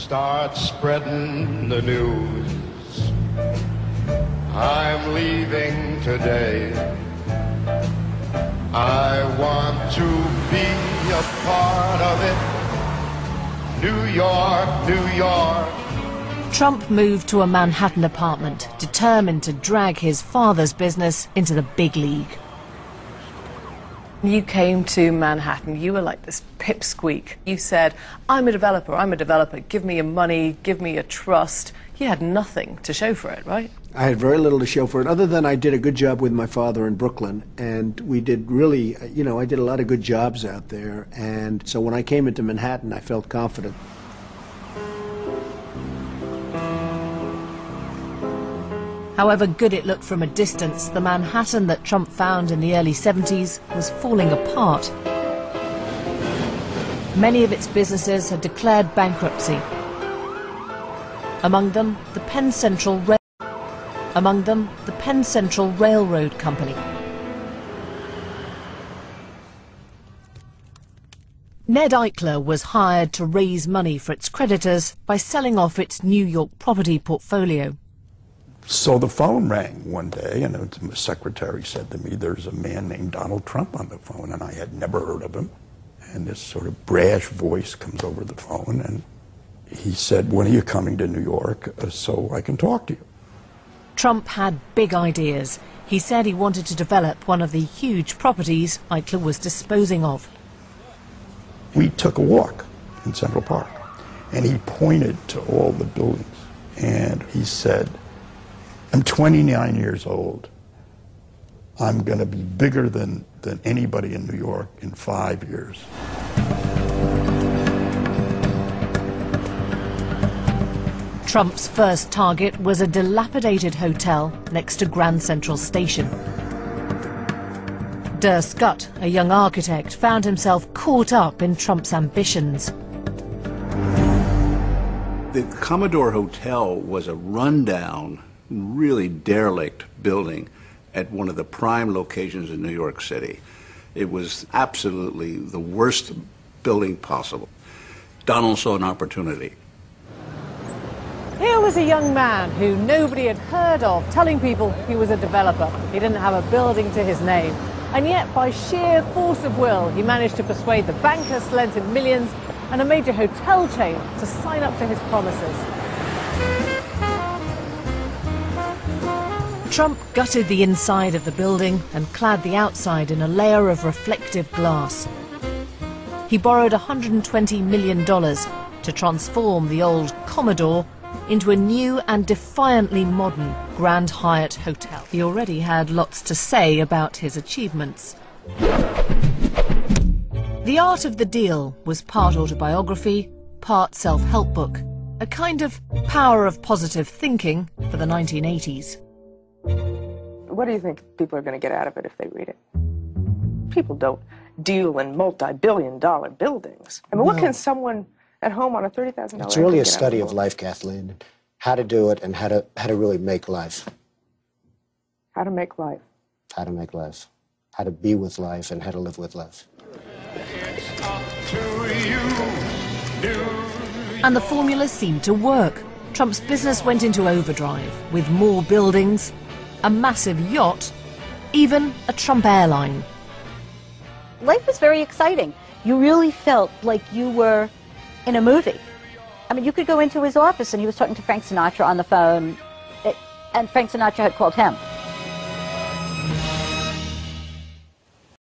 Start spreading the news. I'm leaving today. I want to be a part of it. New York, New York. Trump moved to a Manhattan apartment, determined to drag his father's business into the big league. You came to Manhattan, you were like this pipsqueak. You said, I'm a developer, give me your money, give me your trust. You had nothing to show for it, right? I had very little to show for it, other than I did a good job with my father in Brooklyn, and we did really, I did a lot of good jobs out there, and so when I came into Manhattan, I felt confident. However good it looked from a distance, the Manhattan that Trump found in the early 70s was falling apart. Many of its businesses had declared bankruptcy. Among them, the Penn Central Railroad Company. Ned Eichler was hired to raise money for its creditors by selling off its New York property portfolio. So the phone rang one day, and the secretary said to me, there's a man named Donald Trump on the phone, and I had never heard of him. And this sort of brash voice comes over the phone, and he said, when are you coming to New York so I can talk to you? Trump had big ideas. He said he wanted to develop one of the huge properties Eichler was disposing of. We took a walk in Central Park, and he pointed to all the buildings, and he said, I'm 29 years old. I'm going to be bigger than anybody in New York in 5 years. Trump's first target was a dilapidated hotel next to Grand Central Station. Der Scott, a young architect, found himself caught up in Trump's ambitions. The Commodore Hotel was a rundown, really derelict building at one of the prime locations in New York City. It was absolutely the worst building possible. Donald saw an opportunity. Here was a young man who nobody had heard of, telling people he was a developer. He didn't have a building to his name. And yet, by sheer force of will, he managed to persuade the bankers lent him millions and a major hotel chain to sign up to his promises. Trump gutted the inside of the building and clad the outside in a layer of reflective glass. He borrowed $120 million to transform the old Commodore into a new and defiantly modern Grand Hyatt hotel. He already had lots to say about his achievements. The Art of the Deal was part autobiography, part self-help book, a kind of power of positive thinking for the 1980s. What do you think people are going to get out of it if they read it? People don't deal in multi-billion-dollar buildings. I mean, what can someone at home on a $30,000 It's really a study of life, Kathleen. How to do it and how to really make life. How to make life. How to make life. How to be with life and how to live with life. And the formula seemed to work. Trump's business went into overdrive with more buildings, a massive yacht, even a Trump airline. Life was very exciting. You really felt like you were in a movie. I mean, you could go into his office and he was talking to Frank Sinatra on the phone, and Frank Sinatra had called him.